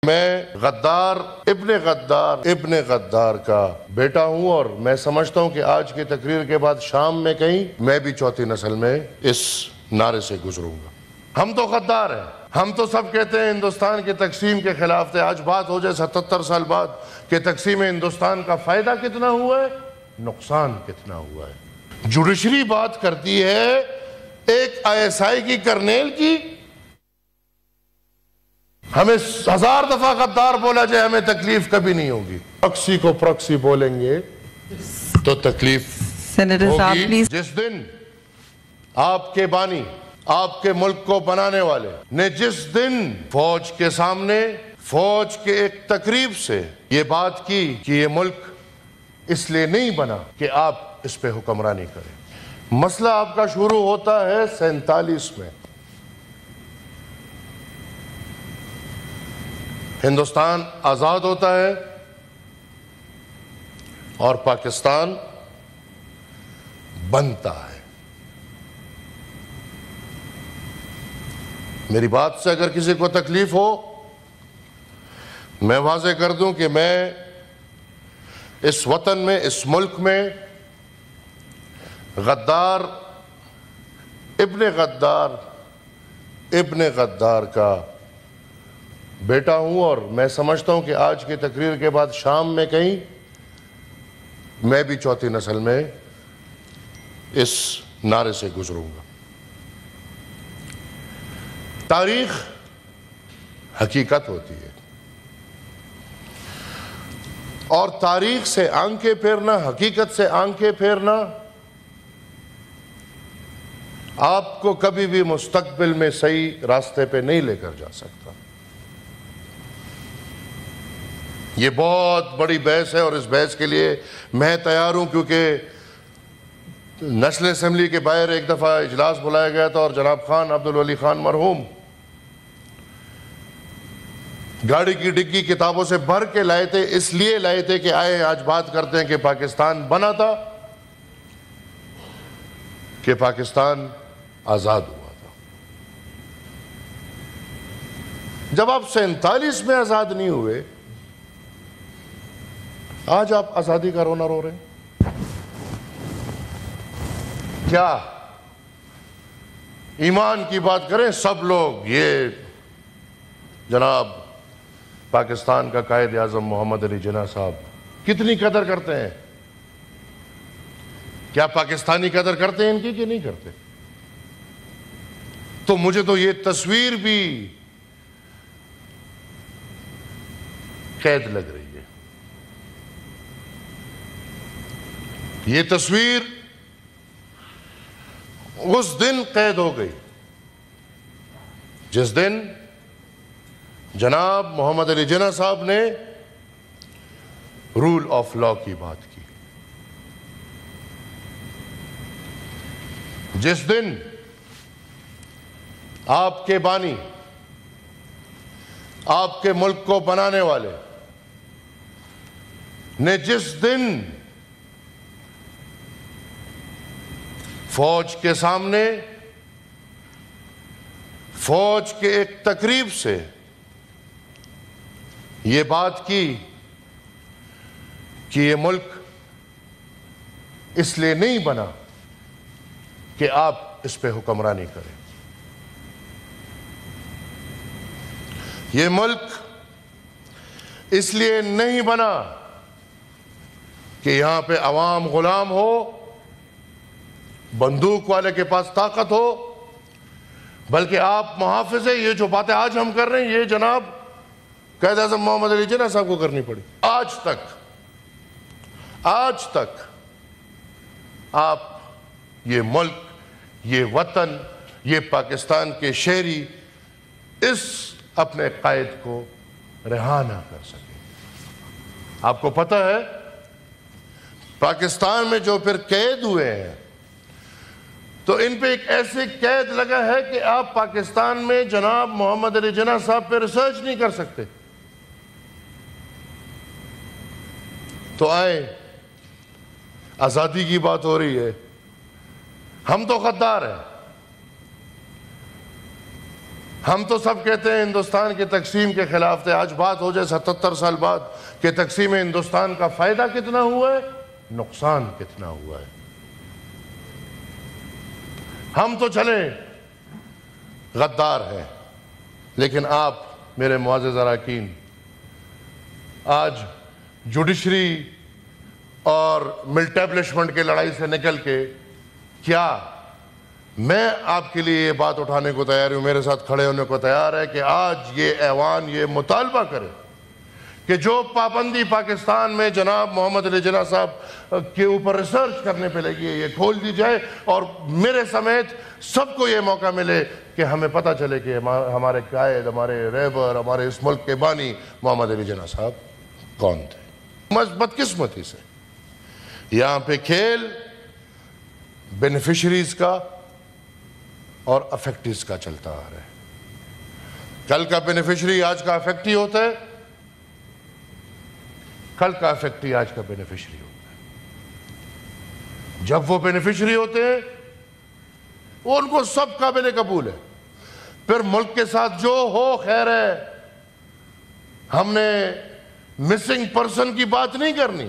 میں غدار ابن غدار کا بیٹا ہوں اور میں سمجھتا ہوں کہ آج کی تقریر کے بعد شام میں کہیں میں بھی چوتھی نسل میں اس نعرے سے گزروں گا۔ ہم تو غدار ہیں، ہم تو سب کہتے ہیں ہندوستان کی تقسیم کے خلاف تھے۔ آج بات ہو جائے 77 سال بعد کہ تقسیم ہندوستان کا فائدہ کتنا ہوا ہے، نقصان کتنا ہوا ہے۔ جوڈیشری بات کرتی ہے ایک ISI کی کرنیل کی، ہمیں 1000 دفعہ غدار بولا جائے ہمیں تکلیف کبھی نہیں ہوگی۔ پرکسی کو پرکسی بولیں گے تو تکلیف ہوگی۔ جس دن آپ کے بانی، آپ کے ملک کو بنانے والے نے جس دن فوج کے سامنے، فوج کے ایک تقریب سے یہ بات کی کہ یہ ملک اس لیے نہیں بنا کہ آپ اس پہ حکمرانی کریں۔ مسئلہ آپ کا شروع ہوتا ہے 47 میں۔ ہندوستان آزاد ہوتا ہے اور پاکستان بنتا ہے۔ میری بات سے اگر کسی کو تکلیف ہو، میں واضح کر دوں کہ میں اس وطن میں، اس ملک میں غدار ابن غدار کا بیٹا ہوں اور میں سمجھتا ہوں کہ آج کی تقریر کے بعد شام میں کہیں میں بھی چوتھی نسل میں اس نعرے سے گزروں گا۔ تاریخ حقیقت ہوتی ہے اور تاریخ سے آنکھیں پھیرنا، حقیقت سے آنکھیں پھیرنا آپ کو کبھی بھی مستقبل میں صحیح راستے پہ نہیں لے کر جا سکتا۔ یہ بہت بڑی بحث ہے اور اس بحث کے لیے میں تیار ہوں، کیونکہ نیشنل اسمبلی کے باہر ایک دفعہ اجلاس بلایا گیا تھا اور جناب خان عبدالولی خان مرحوم گاڑی کی ڈگی کتابوں سے بھر کے لائے تھے، اس لیے لائے تھے کہ آئے آج بات کرتے ہیں کہ پاکستان بنا تھا، کہ پاکستان آزاد ہوا تھا۔ جب آپ 47 میں آزاد نہیں ہوئے، آج آپ آزادی کا رونا رو رہے ہیں؟ کیا ایمان کی بات کریں سب لوگ، یہ جناب پاکستان کا قائد اعظم محمد علی جناح صاحب کتنی قدر کرتے ہیں؟ کیا پاکستانی قدر کرتے ہیں ان کی کہ نہیں کرتے؟ تو مجھے تو یہ تصویر بھی قید لگ رہی ہے۔ یہ تصویر اس دن قید ہو گئی جس دن جناب محمد علی جناح صاحب نے رول آف لا کی بات کی، جس دن آپ کے بانی، آپ کے ملک کو بنانے والے نے جس دن فوج کے سامنے، فوج کے ایک تقریب سے یہ بات کی کہ یہ ملک اس لیے نہیں بنا کہ آپ اس پہ حکمرانی کریں، یہ ملک اس لیے نہیں بنا کہ یہاں پہ عوام غلام ہو، بندوق والے کے پاس طاقت ہو، بلکہ آپ محافظ ہیں۔ یہ جو باتیں آج ہم کر رہے ہیں یہ جناب قائد اعظم محمد علی جناح صاحب کو کرنی پڑی۔ آج تک آپ یہ ملک، یہ وطن، یہ پاکستان کے شہری اس اپنے قائد کو رہا نہ کر سکے۔ آپ کو پتہ ہے پاکستان میں جو پھر قید ہوئے ہیں تو ان پہ ایک ایسے قید لگا ہے کہ آپ پاکستان میں جناب محمد علی جناح صاحب پہ ریسرچ نہیں کر سکتے۔ تو آئے، آزادی کی بات ہو رہی ہے، ہم تو غدار ہیں، ہم تو سب کہتے ہیں ہندوستان کی تقسیم کے خلاف تھے. آج بات ہو جائے 77 سال بعد کہ تقسیم ہندوستان کا فائدہ کتنا ہوا ہے, نقصان کتنا ہوا ہے. ہم تو چلے غدار ہیں, لیکن آپ میرے معزز اراکین آج جوڈیشری اور ملٹیبلشمنٹ کی لڑائی سے نکل کے کیا میں آپ کے لیے یہ بات اٹھانے کو تیار ہوں, میرے ساتھ کھڑے ہونے کو تیار ہے کہ آج یہ ایوان یہ مطالبہ کرے کہ جو پابندی پاکستان میں جناب محمد علی جناح صاحب کے اوپر ریسرچ کرنے پہ لگی ہے یہ کھول دی جائے, اور میرے سمیت سب کو یہ موقع ملے کہ ہمیں پتہ چلے کہ ہمارے قائد, ہمارے رہبر, ہمارے اس ملک کے بانی محمد علی جناح صاحب کون تھے. بدقسمتی سے یہاں پہ کھیل بینیفیشریز کا اور افیکٹیز کا چلتا آ رہا ہے. کل کا بینیفیشری آج کا افیکٹی ہوتا ہے, کل کا افیکٹی آج کا بینیفیشری ہوتا ہے. جب وہ بینیفیشری ہوتے ہیں وہ ان کو سب قابل قبول ہے. پھر ملک کے ساتھ جو ہو خیر ہے, ہم نے مسنگ پرسن کی بات نہیں کرنی.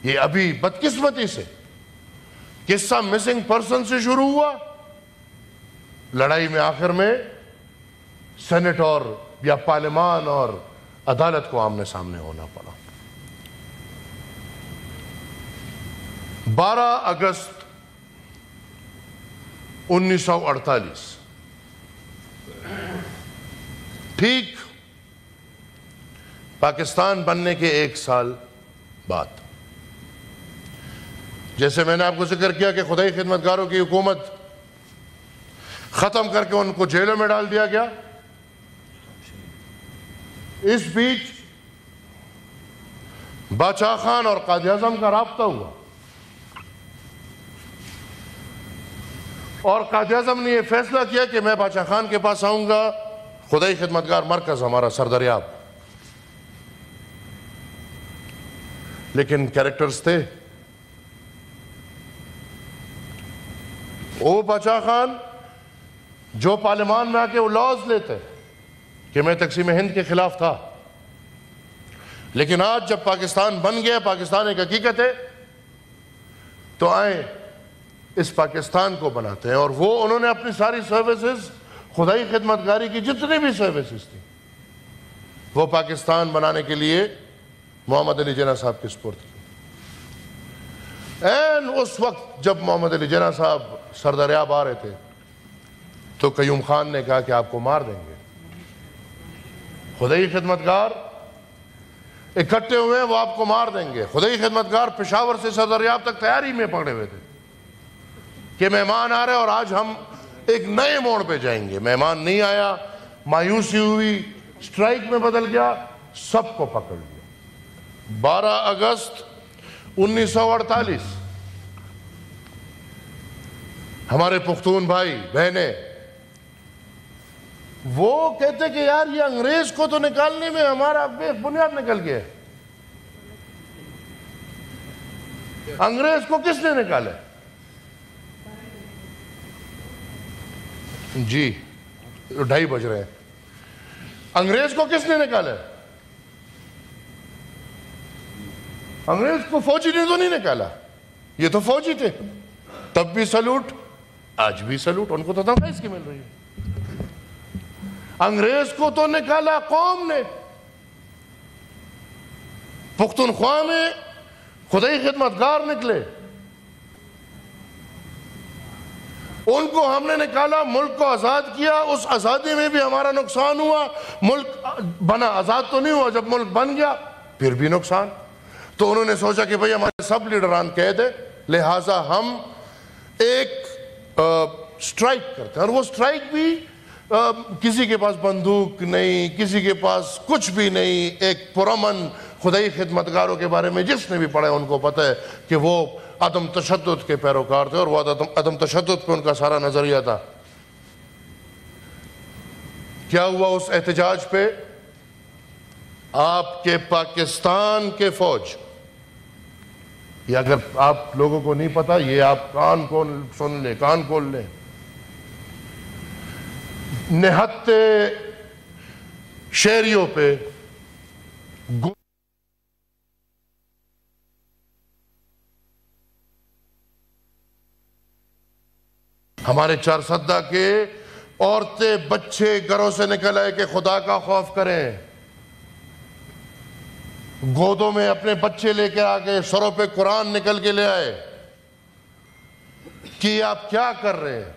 یہ ابھی بدقسمتی سے قصہ مسنگ پرسن سے شروع ہوا, لڑائی میں آخر میں سینٹ اور یا پارلیمان اور عدالت کو آمنے سامنے ہونا پڑا. 12 اگست 1948 ٹھیک پاکستان بننے کے 1 سال بعد, جیسے میں نے آپ کو ذکر کیا کہ خدائی خدمتگاروں کی حکومت ختم کر کے ان کو جیلوں میں ڈال دیا گیا, اس بیچ باچا خان اور قائد اعظم کا رابطہ ہوا, اور قائد اعظم نے یہ فیصلہ کیا کہ میں باچا خان کے پاس آؤں گا, خدائی خدمتگار مرکز ہمارا سردریاب. لیکن کیریکٹرز تھے. وہ باچا خان جو پارلیمان میں آ کے وہ لاز لیتے کہ میں تقسیم ہند کے خلاف تھا, لیکن آج جب پاکستان بن گیا, پاکستان ایک حقیقت ہے, تو آئیں اس پاکستان کو بناتے ہیں. اور وہ انہوں نے اپنی ساری سروسز, خدائی خدمتگاری کی جتنی بھی سروسز تھیں, وہ پاکستان بنانے کے لیے محمد علی جناح صاحب کے سپرد کی. این اس وقت جب محمد علی جناح صاحب سردریاب آ رہے تھے تو قیوم خان نے کہا کہ آپ کو مار دیں گے. خدائی خدمتگار اکٹھے ہوئے ہیں, وہ آپ کو مار دیں گے. خدائی خدمتگار پشاور سے سردریاب تک تیاری میں پکڑے ہوئے تھے کہ مہمان آ رہے اور آج ہم ایک نئے موڑ پہ جائیں گے. مہمان نہیں آیا, مایوسی ہوئی, سٹرائک میں بدل گیا, سب کو پکڑ لیا. 12 اگست 1948 ہمارے پختون بھائی بہنیں وہ کہتے کہ یار یہ انگریز کو تو نکالنے میں ہمارا بے بنیاد نکل گیا. انگریز کو کس نے نکالا؟ جی 2:30 بج رہے ہیں. انگریز کو کس نے نکالا؟ انگریز کو فوجی نے تو نہیں نکالا, یہ تو فوجی تھے. تب بھی سلوٹ, آج بھی سلوٹ, ان کو تو تنخواہ اس کی مل رہی ہے. انگریز کو تو نکالا قوم نے. پختونخوا میں خدائی خدمتگار نکلے, ان کو ہم نے نکالا, ملک کو آزاد کیا. اس آزادی میں بھی ہمارا نقصان ہوا. ملک بنا, آزاد تو نہیں ہوا. جب ملک بن گیا پھر بھی نقصان. تو انہوں نے سوچا کہ بھئی ہمارے سب لیڈران قید ہیں, لہٰذا ہم ایک سٹرائک کرتے ہیں. اور وہ سٹرائک بھی کسی کے پاس بندوق نہیں, کسی کے پاس کچھ بھی نہیں. ایک پرامن خدائی خدمتگاروں کے بارے میں جس نے بھی پڑھا ان کو پتہ ہے کہ وہ عدم تشدد کے پیروکار تھے, اور وہ عدم تشدد پہ ان کا سارا نظریہ تھا. کیا ہوا اس احتجاج پہ؟ آپ کے پاکستان کے فوج, یہ اگر آپ لوگوں کو نہیں پتا, یہ آپ کان کھول سن لیں, کان کھول لیں. نہتے شہریوں پہ ہمارے چارسدہ کے عورتیں بچے گھروں سے نکل آئے کہ خدا کا خوف کریں، گودوں میں اپنے بچے لے کے آگے، سروں پہ قرآن نکل کے لے آئے کہ آپ کیا کر رہے ہیں؟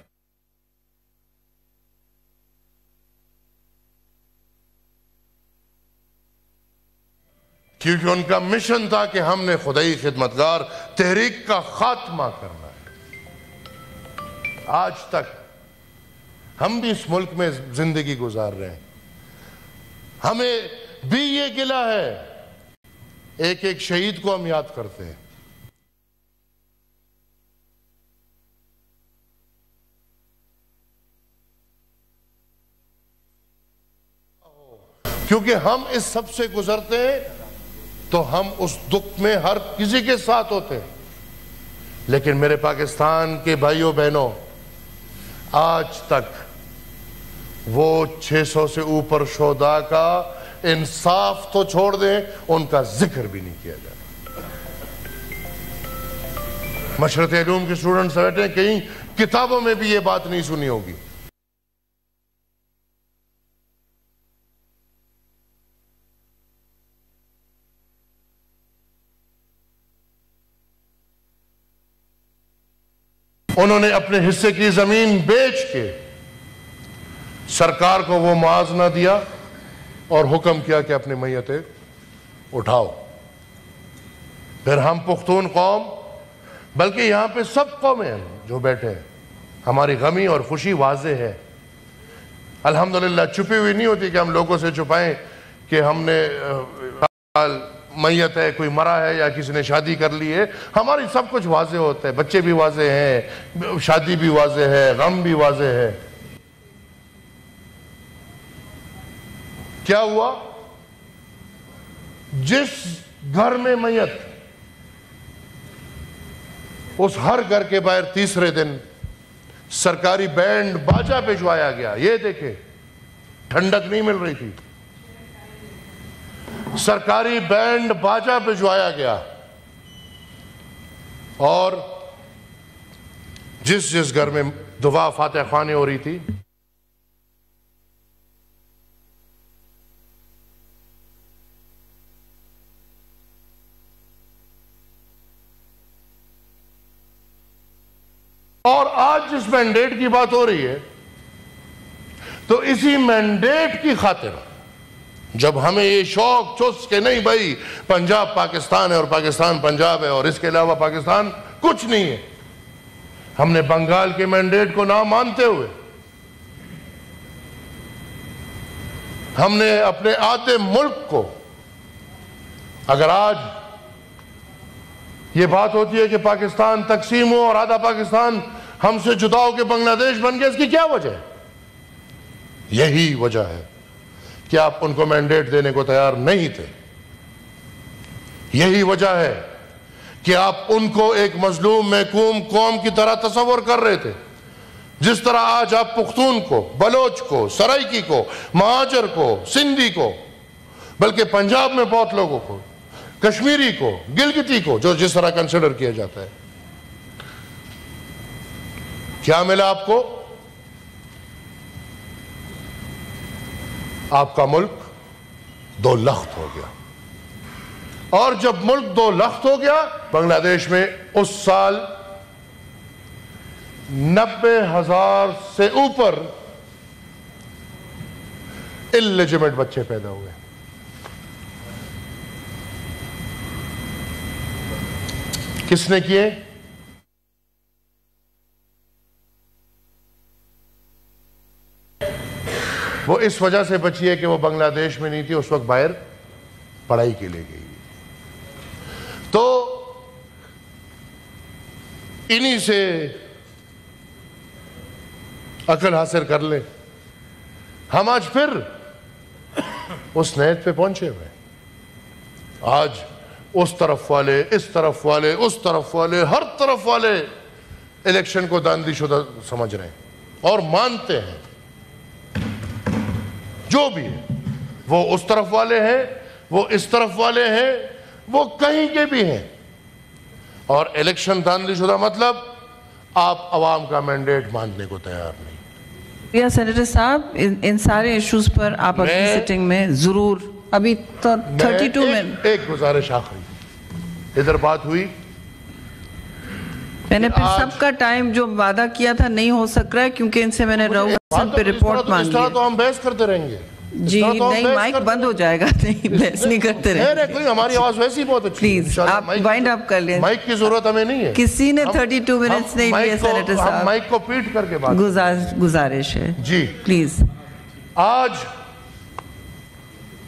کیونکہ ان کا مشن تھا کہ ہم نے خدائی خدمتگار تحریک کا خاتمہ کرنا ہے۔ آج تک ہم بھی اس ملک میں زندگی گزار رہے ہیں، ہمیں بھی یہ گلہ ہے، ایک ایک شہید کو ہم یاد کرتے ہیں۔ کیونکہ ہم اس سب سے گزرتے ہیں تو ہم اس دکھ میں ہر کسی کے ساتھ ہوتے ہیں، لیکن میرے پاکستان کے بھائیوں بہنوں، آج تک وہ 600 سے اوپر شہداء کا انصاف تو چھوڑ دیں، ان کا ذکر بھی نہیں کیا جاتا۔ مشرق علوم کے اسٹوڈنٹس بیٹھے ہیں، کہیں کتابوں میں بھی یہ بات نہیں سنی ہوگی۔ انہوں نے اپنے حصے کی زمین بیچ کے سرکار کو وہ معاوضہ دیا اور حکم کیا کہ اپنی میتیں اٹھاؤ۔ پھر ہم پختون قوم، بلکہ یہاں پہ سب قومیں جو بیٹھے ہیں، ہماری غمی اور خوشی واضح ہے۔ الحمدللہ چھپی ہوئی نہیں ہوتی کہ ہم لوگوں سے چھپائیں کہ ہم نے میت ہے، کوئی مرا ہے یا کسی نے شادی کر لی ہے۔ ہماری سب کچھ واضح ہوتا ہے، بچے بھی واضح ہیں، شادی بھی واضح ہے، غم بھی واضح ہے۔ کیا ہوا؟ جس گھر میں میت، اس ہر گھر کے باہر تیسرے دن سرکاری بینڈ باجا بھجوایا گیا۔ یہ دیکھیں، ٹھنڈک نہیں مل رہی تھی، سرکاری بینڈ باجا بھجوایا گیا، اور جس جس گھر میں دعا فاتح خوانی ہو رہی تھی، اور آج جس مینڈیٹ کی بات ہو رہی ہے، تو اسی مینڈیٹ کی خاطر جب ہمیں یہ شوق چس کہ نہیں بھائی پنجاب پاکستان ہے اور پاکستان پنجاب ہے اور اس کے علاوہ پاکستان کچھ نہیں ہے، ہم نے بنگال کے مینڈیٹ کو نہ مانتے ہوئے ہم نے اپنے آدھے ملک کو، اگر آج یہ بات ہوتی ہے کہ پاکستان تقسیم ہو اور آدھا پاکستان ہم سے جدا ہو کے بنگلہ دیش بن گیا، اس کی کیا وجہ ہے؟ یہی وجہ ہے کہ آپ ان کو مینڈیٹ دینے کو تیار نہیں تھے۔ یہی وجہ ہے کہ آپ ان کو ایک مظلوم محکوم قوم کی طرح تصور کر رہے تھے، جس طرح آج آپ پختون کو، بلوچ کو، سرائکی کو، مہاجر کو، سندھی کو، بلکہ پنجاب میں بہت لوگوں کو، کشمیری کو، گلگتی کو، جو جس طرح کنسیڈر کیا جاتا ہے۔ کیا ملا آپ کو؟ آپ کا ملک دو لخت ہو گیا، اور جب ملک دو لخت ہو گیا، بنگلہ دیش میں اس سال 90,000 سے اوپر اللیجیمیٹ بچے پیدا ہوئے۔ کس نے کیے؟ وہ اس وجہ سے بچی ہے کہ وہ بنگلہ دیش میں نہیں تھی، اس وقت باہر پڑھائی کے لیے گئی۔ تو انہی سے عقل حاصل کر لیں۔ ہم آج پھر اس نیت پہ پہنچے ہوئے، آج اس طرف والے، اس طرف والے، اس طرف والے، ہر طرف والے الیکشن کو داندھی شدہ سمجھ رہے ہیں اور مانتے ہیں جو بھی ہے، وہ اس طرف والے ہیں، وہ اس طرف والے ہیں، وہ کہیں کے بھی ہیں، اور الیکشن دھاندلی شدہ مطلب آپ عوام کا مینڈیٹ ماننے کو تیار نہیں۔ یا سینیٹر صاحب ان سارے ایشوز پر آپ اگلی سیٹنگ میں ضرور، ابھی تو 32 منٹ۔ ایک گزارش آخری، ادھر بات ہوئی، میں نے پھر سب کا ٹائم جو وعدہ کیا تھا نہیں ہو سک رہا ہے کیونکہ ان سے میں نے رؤوف حسن پہ رپورٹ مانگی ہے۔ اس طرح تو ہم بحث کرتے رہیں گے جی، نہیں مائک بند ہو جائے گا، نہیں بحث نہیں کرتے رہیں گے۔ ہماری آواز ویسی بہت اچھی، پلیز آپ وائنڈ اپ کر لیں، مائک کی ضرورت ہمیں نہیں ہے۔ کسی نے 32 منٹس نہیں لیے سینیٹر صاحب، مائک کو پیٹ کر کے بات، گزارش ہے جی پلیز۔ آج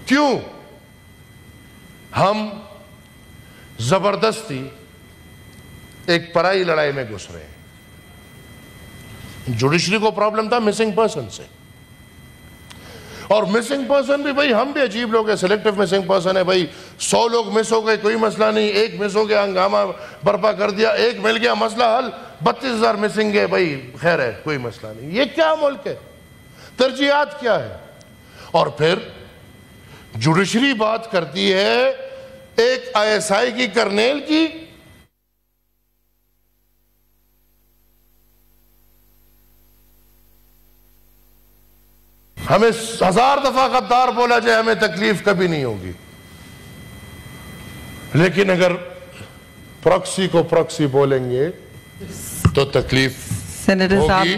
کیوں ہم زبردستی ایک پرائی لڑائی میں گھس رہے ہیں؟ جوڈیشری کو پرابلم تھا مسنگ پرسن سے، اور مسنگ پرسن بھی بھائی ہم بھی عجیب لوگ ہیں، سلیکٹیو مسنگ پرسن ہے بھائی، 100 لوگ مس ہو گئے کوئی مسئلہ نہیں، ایک مس ہو گیا ہنگامہ برپا کر دیا، ایک مل گیا مسئلہ حل، 32,000 مسنگ ہے بھائی، خیر ہے کوئی مسئلہ نہیں۔ یہ کیا ملک ہے؟ ترجیحات کیا ہے؟ اور پھر جوڈیشری بات کرتی ہے ایک ISI کی کرنیل کی، ہمیں 1000 دفعہ غدار بولا جائے ہمیں تکلیف کبھی نہیں ہوگی، لیکن اگر پراکسی کو پراکسی بولیں گے تو تکلیف ہوگی۔